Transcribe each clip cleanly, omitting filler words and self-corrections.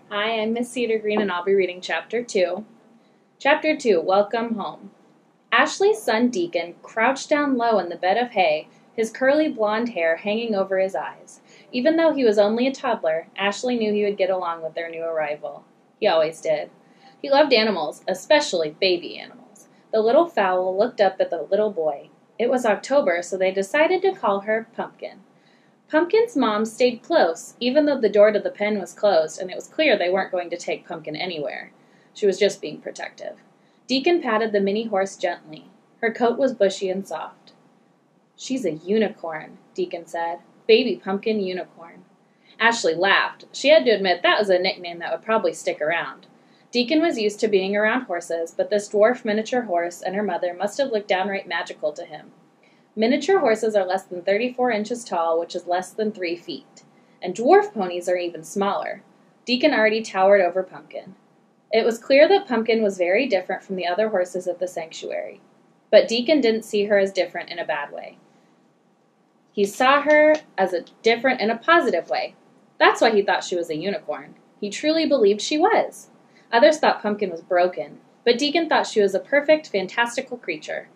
Hi, I'm Miss Cedergreen, and I'll be reading Chapter 2. Chapter 2, Welcome Home. Ashley's son Deacon crouched down low in the bed of hay, his curly blonde hair hanging over his eyes. Even though he was only a toddler, Ashley knew he would get along with their new arrival. He always did. He loved animals, especially baby animals. The little fowl looked up at the little boy. It was October, so they decided to call her Pumpkin. Pumpkin's mom stayed close, even though the door to the pen was closed, and it was clear they weren't going to take Pumpkin anywhere. She was just being protective. Deacon patted the mini horse gently. Her coat was bushy and soft. "She's a unicorn," Deacon said. "Baby Pumpkin Unicorn." Ashley laughed. She had to admit that was a nickname that would probably stick around. Deacon was used to being around horses, but this dwarf miniature horse and her mother must have looked downright magical to him. Miniature horses are less than 34 inches tall, which is less than 3 feet. And dwarf ponies are even smaller. Deacon already towered over Pumpkin. It was clear that Pumpkin was very different from the other horses at the sanctuary. But Deacon didn't see her as different in a bad way. He saw her as different in a positive way. That's why he thought she was a unicorn. He truly believed she was. Others thought Pumpkin was broken, but Deacon thought she was a perfect, fantastical creature.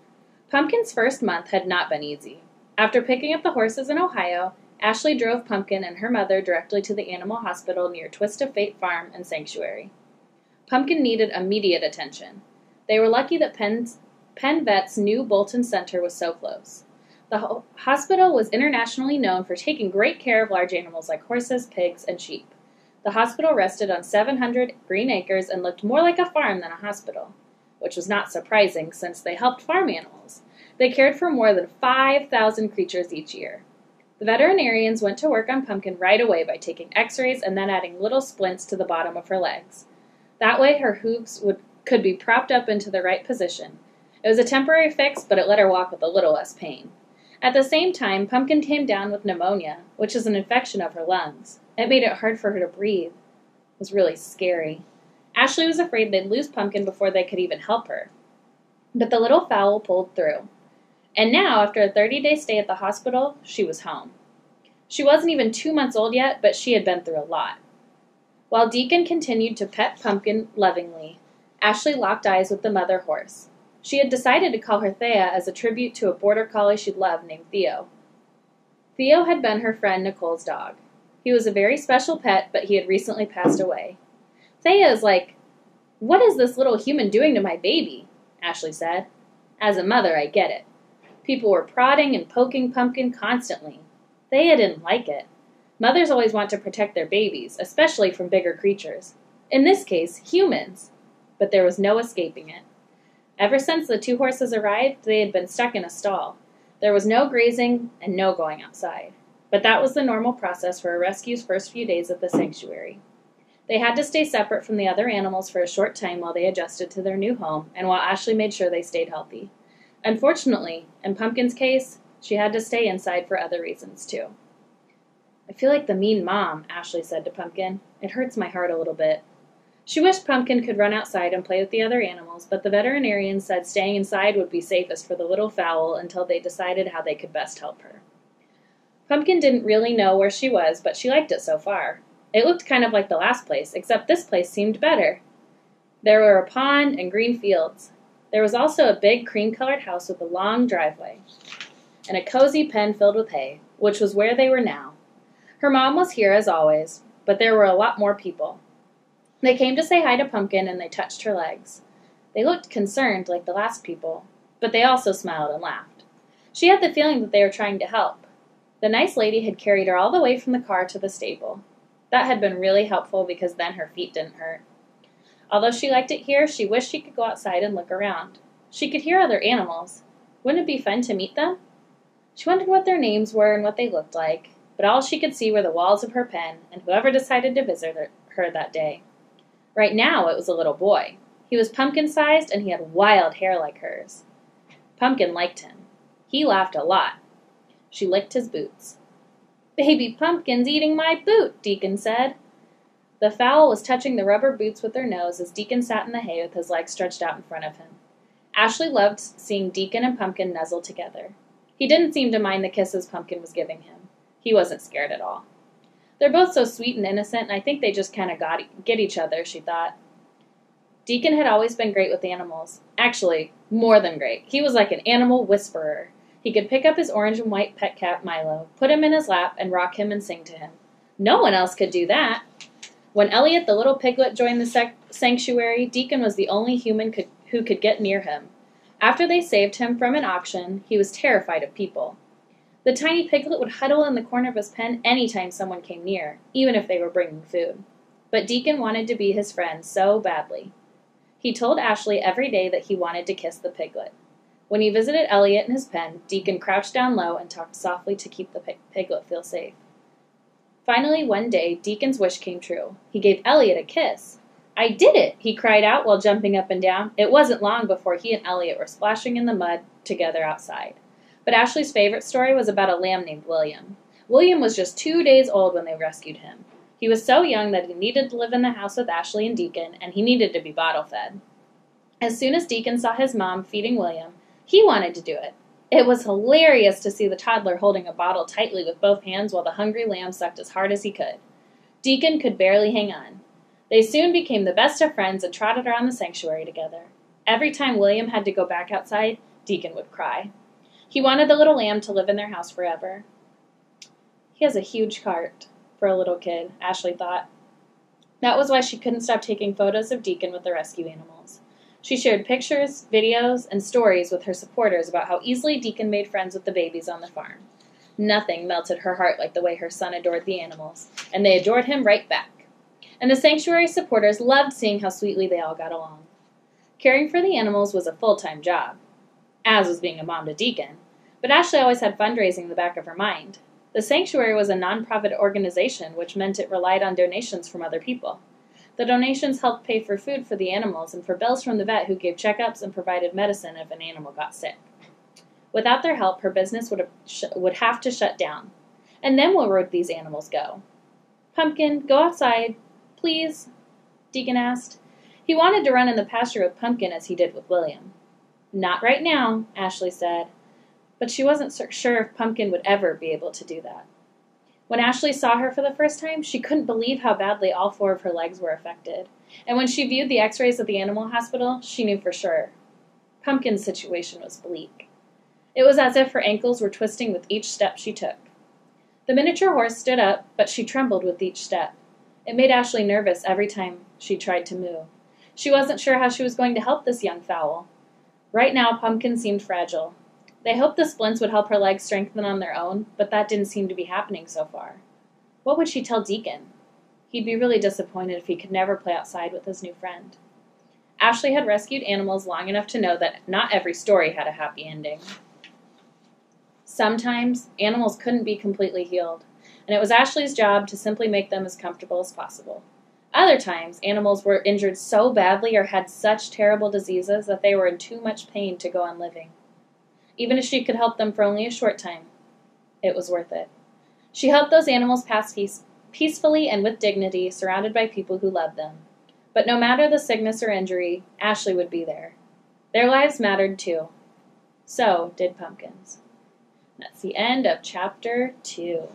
Pumpkin's first month had not been easy. After picking up the horses in Ohio, Ashley drove Pumpkin and her mother directly to the animal hospital near Twist of Fate Farm and Sanctuary. Pumpkin needed immediate attention. They were lucky that Penn Vet's new Bolton Center was so close. The hospital was internationally known for taking great care of large animals like horses, pigs, and sheep. The hospital rested on 700 green acres and looked more like a farm than a hospital, which was not surprising since they helped farm animals. They cared for more than 5,000 creatures each year. The veterinarians went to work on Pumpkin right away by taking x-rays and then adding little splints to the bottom of her legs. That way her hooves could be propped up into the right position. It was a temporary fix, but it let her walk with a little less pain. At the same time, Pumpkin came down with pneumonia, which is an infection of her lungs. It made it hard for her to breathe. It was really scary. Ashley was afraid they'd lose Pumpkin before they could even help her. But the little fowl pulled through. And now, after a 30-day stay at the hospital, she was home. She wasn't even 2 months old yet, but she had been through a lot. While Deacon continued to pet Pumpkin lovingly, Ashley locked eyes with the mother horse. She had decided to call her Thea as a tribute to a border collie she'd loved named Theo. Theo had been her friend Nicole's dog. He was a very special pet, but he had recently passed away. "Thea is like, what is this little human doing to my baby?" Ashley said. As a mother, I get it. People were prodding and poking Pumpkin constantly. Thea didn't like it. Mothers always want to protect their babies, especially from bigger creatures. In this case, humans. But there was no escaping it. Ever since the 2 horses arrived, they had been stuck in a stall. There was no grazing and no going outside. But that was the normal process for a rescue's first few days at the sanctuary. They had to stay separate from the other animals for a short time while they adjusted to their new home, and while Ashley made sure they stayed healthy. Unfortunately, in Pumpkin's case, she had to stay inside for other reasons, too. "I feel like the mean mom," Ashley said to Pumpkin. "It hurts my heart a little bit." She wished Pumpkin could run outside and play with the other animals, but the veterinarian said staying inside would be safest for the little fowl until they decided how they could best help her. Pumpkin didn't really know where she was, but she liked it so far. It looked kind of like the last place, except this place seemed better. There were a pond and green fields. There was also a big cream-colored house with a long driveway, and a cozy pen filled with hay, which was where they were now. Her mom was here as always, but there were a lot more people. They came to say hi to Pumpkin, and they touched her legs. They looked concerned like the last people, but they also smiled and laughed. She had the feeling that they were trying to help. The nice lady had carried her all the way from the car to the stable. That had been really helpful because then her feet didn't hurt. Although she liked it here, she wished she could go outside and look around. She could hear other animals. Wouldn't it be fun to meet them? She wondered what their names were and what they looked like, but all she could see were the walls of her pen and whoever decided to visit her that day. Right now it was a little boy. He was pumpkin-sized and he had wild hair like hers. Pumpkin liked him. He laughed a lot. She licked his boots. "Baby Pumpkin's eating my boot," Deacon said. The fowl was touching the rubber boots with her nose as Deacon sat in the hay with his legs stretched out in front of him. Ashley loved seeing Deacon and Pumpkin nuzzle together. He didn't seem to mind the kisses Pumpkin was giving him. He wasn't scared at all. They're both so sweet and innocent, and I think they just kind of get each other, she thought. Deacon had always been great with animals. Actually, more than great. He was like an animal whisperer. He could pick up his orange and white pet cat, Milo, put him in his lap, and rock him and sing to him. No one else could do that. When Elliot, the little piglet, joined the sanctuary, Deacon was the only human who could get near him. After they saved him from an auction, he was terrified of people. The tiny piglet would huddle in the corner of his pen any time someone came near, even if they were bringing food. But Deacon wanted to be his friend so badly. He told Ashley every day that he wanted to kiss the piglet. When he visited Elliot in his pen, Deacon crouched down low and talked softly to keep the piglet feel safe. Finally, one day, Deacon's wish came true. He gave Elliot a kiss. "I did it!" he cried out while jumping up and down. It wasn't long before he and Elliot were splashing in the mud together outside. But Ashley's favorite story was about a lamb named William. William was just 2 days old when they rescued him. He was so young that he needed to live in the house with Ashley and Deacon, and he needed to be bottle-fed. As soon as Deacon saw his mom feeding William, he wanted to do it. It was hilarious to see the toddler holding a bottle tightly with both hands while the hungry lamb sucked as hard as he could. Deacon could barely hang on. They soon became the best of friends and trotted around the sanctuary together. Every time William had to go back outside, Deacon would cry. He wanted the little lamb to live in their house forever. He has a huge heart for a little kid, Ashley thought. That was why she couldn't stop taking photos of Deacon with the rescue animals. She shared pictures, videos, and stories with her supporters about how easily Deacon made friends with the babies on the farm. Nothing melted her heart like the way her son adored the animals, and they adored him right back. And the sanctuary supporters loved seeing how sweetly they all got along. Caring for the animals was a full-time job, as was being a mom to Deacon, but Ashley always had fundraising in the back of her mind. The sanctuary was a non-profit organization, which meant it relied on donations from other people. The donations helped pay for food for the animals and for bills from the vet who gave checkups and provided medicine if an animal got sick. Without their help, her business would have to shut down. And then where would these animals go? "Pumpkin, go outside, please," Deacon asked. He wanted to run in the pasture with Pumpkin as he did with William. "Not right now," Ashley said. But she wasn't sure if Pumpkin would ever be able to do that. When Ashley saw her for the first time, she couldn't believe how badly all 4 of her legs were affected. And when she viewed the x-rays at the animal hospital, she knew for sure. Pumpkin's situation was bleak. It was as if her ankles were twisting with each step she took. The miniature horse stood up, but she trembled with each step. It made Ashley nervous every time she tried to move. She wasn't sure how she was going to help this young fowl. Right now, Pumpkin seemed fragile. They hoped the splints would help her legs strengthen on their own, but that didn't seem to be happening so far. What would she tell Deacon? He'd be really disappointed if he could never play outside with his new friend. Ashley had rescued animals long enough to know that not every story had a happy ending. Sometimes, animals couldn't be completely healed, and it was Ashley's job to simply make them as comfortable as possible. Other times, animals were injured so badly or had such terrible diseases that they were in too much pain to go on living. Even if she could help them for only a short time, it was worth it. She helped those animals pass peacefully and with dignity, surrounded by people who loved them. But no matter the sickness or injury, Ashley would be there. Their lives mattered too. So did Pumpkin's. That's the end of Chapter 2.